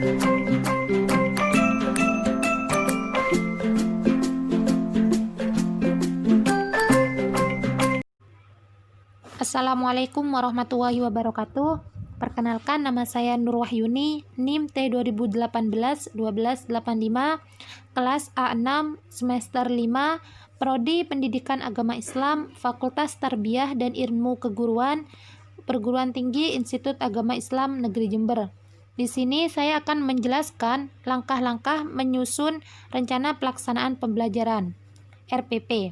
Assalamualaikum warahmatullahi wabarakatuh. Perkenalkan, nama saya Nur Wahyuni, NIM T2018-1285, kelas A6, semester 5, Prodi Pendidikan Agama Islam, Fakultas Tarbiyah dan Ilmu Keguruan, Perguruan Tinggi Institut Agama Islam Negeri Jember. Di sini saya akan menjelaskan langkah-langkah menyusun rencana pelaksanaan pembelajaran RPP.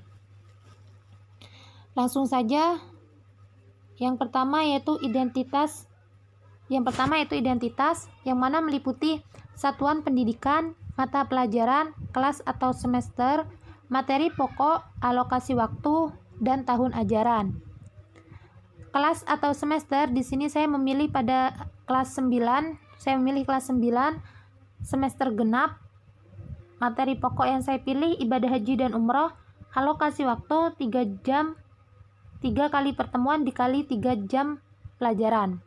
Langsung saja. Yang pertama yaitu identitas, yang mana meliputi satuan pendidikan, mata pelajaran, kelas atau semester, materi pokok, alokasi waktu, dan tahun ajaran. Kelas atau semester di sini saya memilih pada kelas 9, semester genap. Materi pokok yang saya pilih ibadah haji dan umroh, alokasi waktu 3 jam, 3 kali pertemuan dikali 3 jam pelajaran.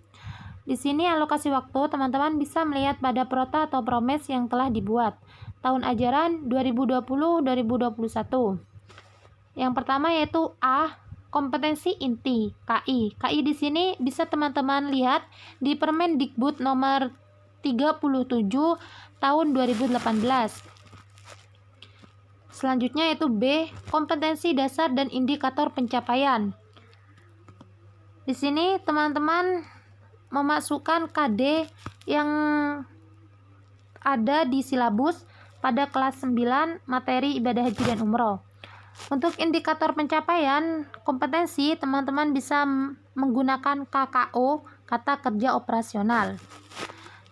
Di sini alokasi waktu teman-teman bisa melihat pada prota atau promes yang telah dibuat. Tahun ajaran 2020-2021. Yang pertama yaitu A, kompetensi inti, KI. KI di sini bisa teman-teman lihat di Permendikbud nomor 37 tahun 2018. Selanjutnya yaitu B, kompetensi dasar dan indikator pencapaian. Di sini teman-teman memasukkan KD yang ada di silabus pada kelas 9 materi ibadah haji dan umroh. Untuk indikator pencapaian kompetensi, teman-teman bisa menggunakan KKO, kata kerja operasional.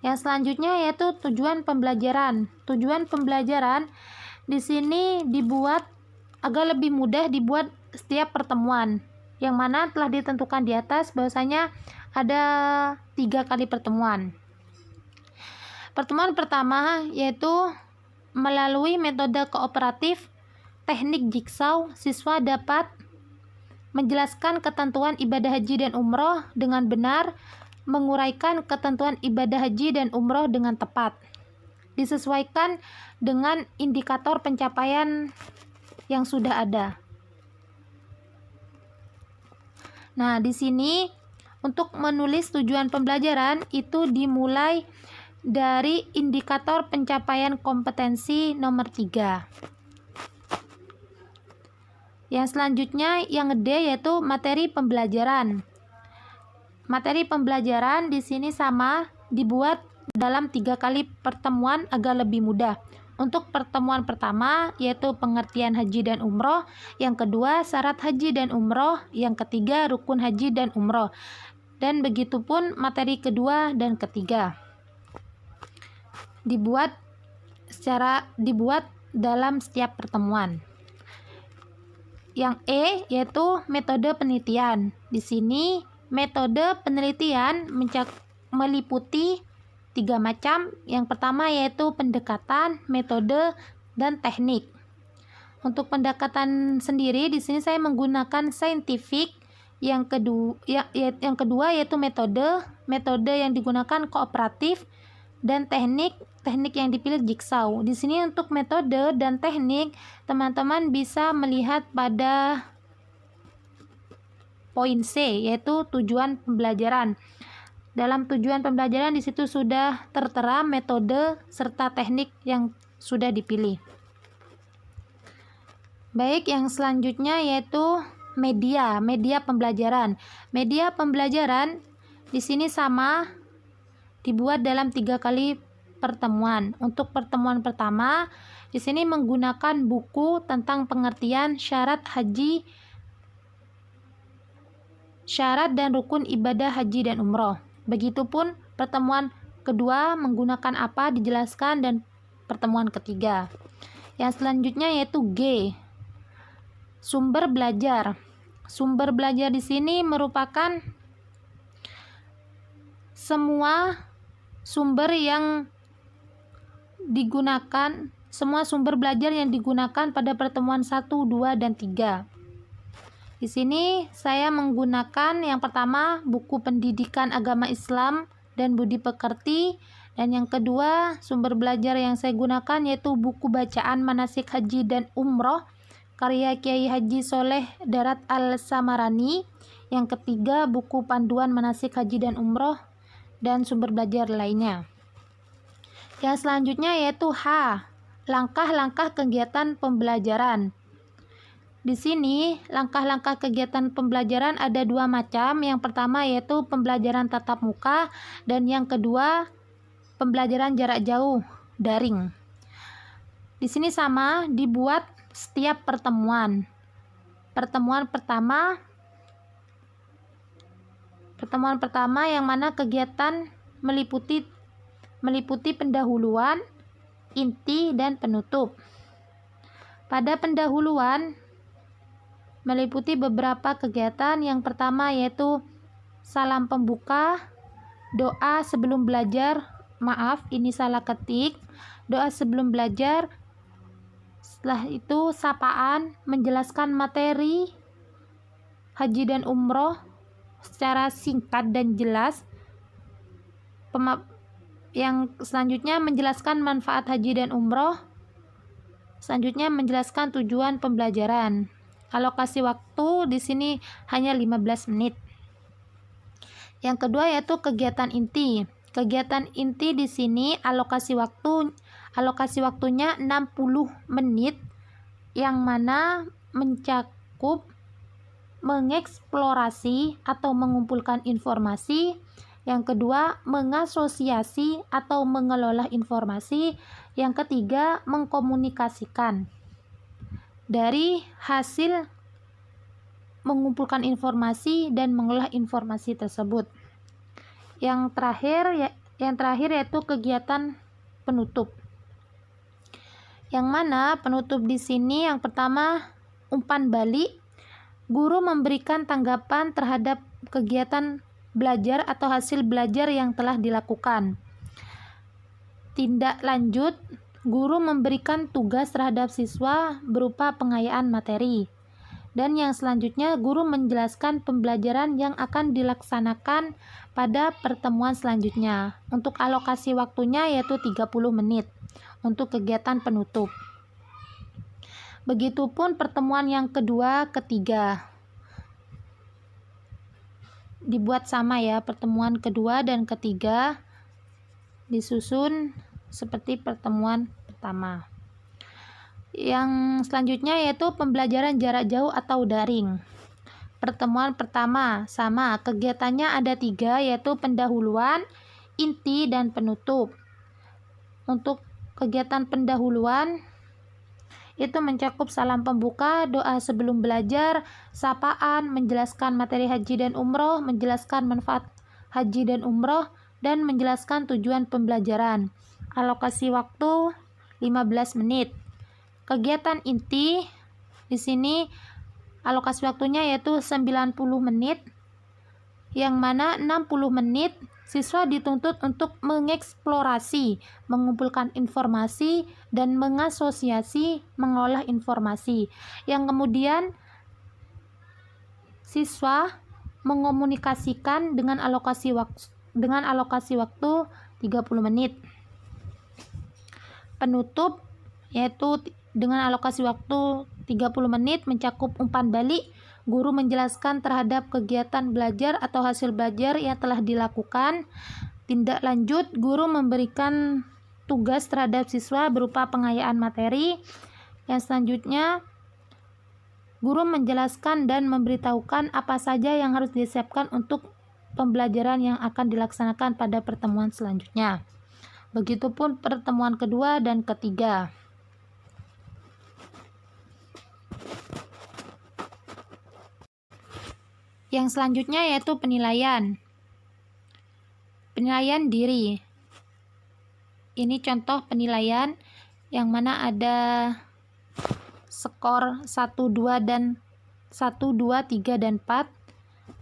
Yang selanjutnya yaitu tujuan pembelajaran. Tujuan pembelajaran di sini dibuat agak lebih mudah dibuat setiap pertemuan, yang mana telah ditentukan di atas bahwasanya ada 3 kali pertemuan. Pertemuan pertama yaitu melalui metode kooperatif teknik jigsaw, siswa dapat menjelaskan ketentuan ibadah haji dan umroh dengan benar, menguraikan ketentuan ibadah haji dan umroh dengan tepat, disesuaikan dengan indikator pencapaian yang sudah ada. Nah, di sini untuk menulis tujuan pembelajaran itu dimulai dari indikator pencapaian kompetensi nomor 3. Yang selanjutnya yang D yaitu materi pembelajaran. Materi pembelajaran di sini sama, dibuat dalam 3 kali pertemuan agar lebih mudah. Untuk pertemuan pertama yaitu pengertian haji dan umroh, yang kedua syarat haji dan umroh, yang ketiga rukun haji dan umroh, dan begitupun materi kedua dan ketiga. Dibuat dalam setiap pertemuan. Yang E yaitu metode penelitian. Di sini metode penelitian meliputi 3 macam. Yang pertama yaitu pendekatan, metode, dan teknik. Untuk pendekatan sendiri di sini saya menggunakan saintifik. Yang kedua yaitu metode yang digunakan kooperatif, dan teknik yang dipilih jigsaw. Di sini untuk metode dan teknik teman-teman bisa melihat pada poin C yaitu tujuan pembelajaran. Dalam tujuan pembelajaran di situ sudah tertera metode serta teknik yang sudah dipilih. Baik, yang selanjutnya yaitu media pembelajaran. Media pembelajaran di sini sama, dibuat dalam 3 kali pertemuan. Untuk pertemuan pertama di sini menggunakan buku tentang pengertian syarat dan rukun ibadah haji dan umroh. Begitupun pertemuan kedua menggunakan apa dijelaskan, dan pertemuan ketiga. Yang selanjutnya yaitu G, sumber belajar. Sumber belajar di sini merupakan semua sumber belajar yang digunakan pada pertemuan 1, 2, dan 3. Di sini saya menggunakan yang pertama buku Pendidikan Agama Islam dan Budi Pekerti, Dan yang kedua, sumber belajar yang saya gunakan yaitu buku bacaan Manasik Haji dan Umroh karya Kiai Haji Soleh Darat Al-Samarani. Yang ketiga, buku panduan Manasik Haji dan Umroh dan sumber belajar lainnya. Yang selanjutnya yaitu H, langkah-langkah kegiatan pembelajaran. Di sini, langkah-langkah kegiatan pembelajaran ada dua macam. Yang pertama yaitu pembelajaran tatap muka dan yang kedua pembelajaran jarak jauh, daring. Di sini sama, dibuat setiap pertemuan. Pertemuan pertama yang mana kegiatan meliputi pendahuluan, inti, dan penutup. Pada pendahuluan meliputi beberapa kegiatan. Yang pertama yaitu salam pembuka, doa sebelum belajar. Maaf, ini salah ketik. Doa sebelum belajar. Setelah itu sapaan, menjelaskan materi haji dan umroh secara singkat dan jelas. Yang selanjutnya menjelaskan manfaat haji dan umroh. Selanjutnya menjelaskan tujuan pembelajaran. Alokasi waktu di sini hanya 15 menit. Yang kedua yaitu kegiatan inti. Kegiatan inti di sini alokasi waktunya 60 menit yang mana mencakup mengeksplorasi atau mengumpulkan informasi. Yang kedua, mengasosiasi atau mengelola informasi. Yang ketiga, mengkomunikasikan. Dari hasil mengumpulkan informasi dan mengolah informasi tersebut. Yang terakhir yaitu kegiatan penutup. Yang mana penutup di sini yang pertama umpan balik. Guru memberikan tanggapan terhadap kegiatan belajar atau hasil belajar yang telah dilakukan. Tindak lanjut, guru memberikan tugas terhadap siswa berupa pengayaan materi. Dan yang selanjutnya, guru menjelaskan pembelajaran yang akan dilaksanakan pada pertemuan selanjutnya. Untuk alokasi waktunya yaitu 30 menit untuk kegiatan penutup. Begitupun pertemuan yang kedua, ketiga. Dibuat sama ya, pertemuan kedua dan ketiga disusun seperti pertemuan pertama. Yang selanjutnya yaitu pembelajaran jarak jauh atau daring. Pertemuan pertama sama, kegiatannya ada 3 yaitu pendahuluan, inti, dan penutup. Untuk kegiatan pendahuluan itu mencakup salam pembuka, doa sebelum belajar, sapaan, menjelaskan materi haji dan umroh, menjelaskan manfaat haji dan umroh, dan menjelaskan tujuan pembelajaran. Alokasi waktu 15 menit. Kegiatan inti di sini alokasi waktunya yaitu 90 menit, yang mana 60 menit siswa dituntut untuk mengeksplorasi, mengumpulkan informasi, dan mengasosiasi, mengolah informasi. Yang kemudian siswa mengomunikasikan dengan alokasi waktu 30 menit. Penutup yaitu dengan alokasi waktu 30 menit mencakup umpan balik. Guru menjelaskan terhadap kegiatan belajar atau hasil belajar yang telah dilakukan. Tindak lanjut, guru memberikan tugas terhadap siswa berupa pengayaan materi. Yang selanjutnya, guru menjelaskan dan memberitahukan apa saja yang harus disiapkan untuk pembelajaran yang akan dilaksanakan pada pertemuan selanjutnya. Begitupun pertemuan kedua dan ketiga. Yang selanjutnya yaitu penilaian. Penilaian diri. Ini contoh penilaian yang mana ada skor 1, 2, dan 1, 2, 3, dan 4.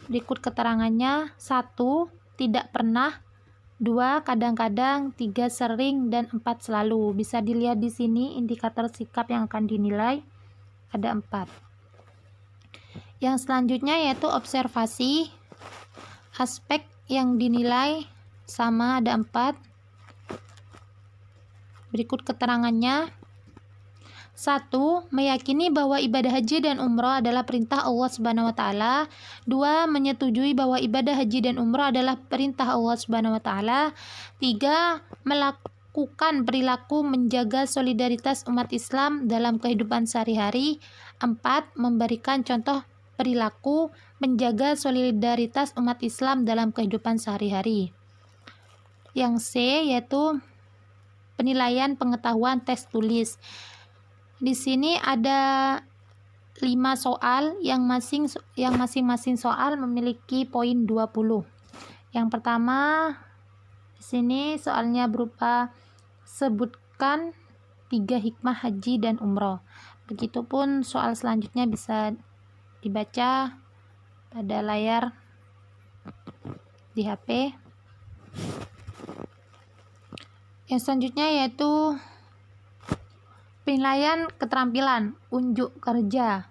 Berikut keterangannya. 1. Tidak pernah. 2. Kadang-kadang. 3. Sering. Dan 4. Selalu. Bisa dilihat di sini indikator sikap yang akan dinilai. Ada 4. Yang selanjutnya yaitu observasi. Aspek yang dinilai sama, ada 4. Berikut keterangannya. 1. Meyakini bahwa ibadah haji dan umroh adalah perintah Allah Subhanahu wa taala. 2. Menyetujui bahwa ibadah haji dan umroh adalah perintah Allah Subhanahu wa taala. 3. Melakukan perilaku menjaga solidaritas umat Islam dalam kehidupan sehari-hari. 4. Memberikan contoh perilaku menjaga solidaritas umat Islam dalam kehidupan sehari-hari. Yang C yaitu penilaian pengetahuan tes tulis. Di sini ada 5 soal yang masing-masing soal memiliki poin 20. Yang pertama, di sini soalnya berupa sebutkan 3 hikmah haji dan umroh. Begitupun soal selanjutnya bisa dibaca pada layar di HP. Yang selanjutnya yaitu penilaian keterampilan unjuk kerja.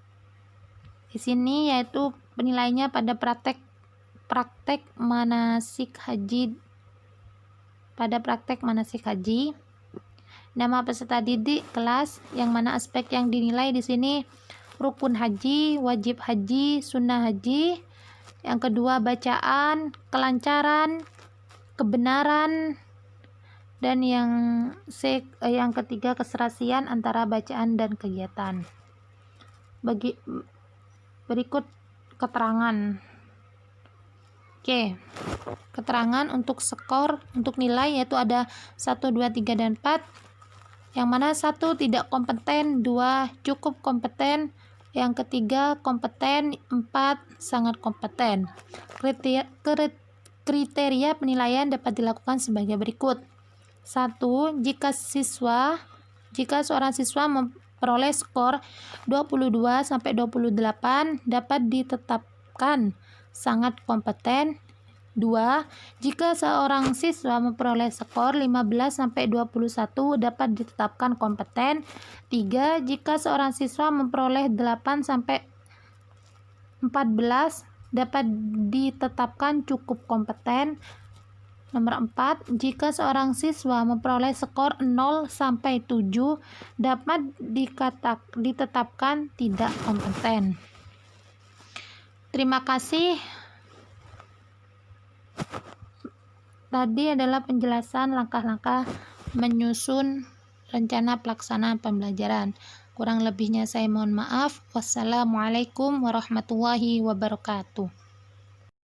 Di sini yaitu penilaiannya pada praktek manasik haji. Nama peserta didik kelas, yang mana aspek yang dinilai di sini rukun haji, wajib haji, sunnah haji. Yang kedua bacaan, kelancaran, kebenaran, dan yang ketiga keserasian antara bacaan dan kegiatan. Berikut keterangan. Oke. Keterangan untuk skor, untuk nilai yaitu ada 1, 2, 3 dan 4. Yang mana 1 tidak kompeten, 2 cukup kompeten, yang ketiga kompeten, 4 sangat kompeten. Kriteria penilaian dapat dilakukan sebagai berikut. 1. Jika seorang siswa memperoleh skor 22 sampai 28 dapat ditetapkan sangat kompeten. 2. Jika seorang siswa memperoleh skor 15 sampai 21 dapat ditetapkan kompeten. 3. Jika seorang siswa memperoleh 8 sampai 14 dapat ditetapkan cukup kompeten. Nomor 4, jika seorang siswa memperoleh skor 0 sampai 7 dapat ditetapkan tidak kompeten. Terima kasih. Tadi adalah penjelasan langkah-langkah menyusun rencana pelaksanaan pembelajaran. Kurang lebihnya saya mohon maaf. Wassalamualaikum warahmatullahi wabarakatuh.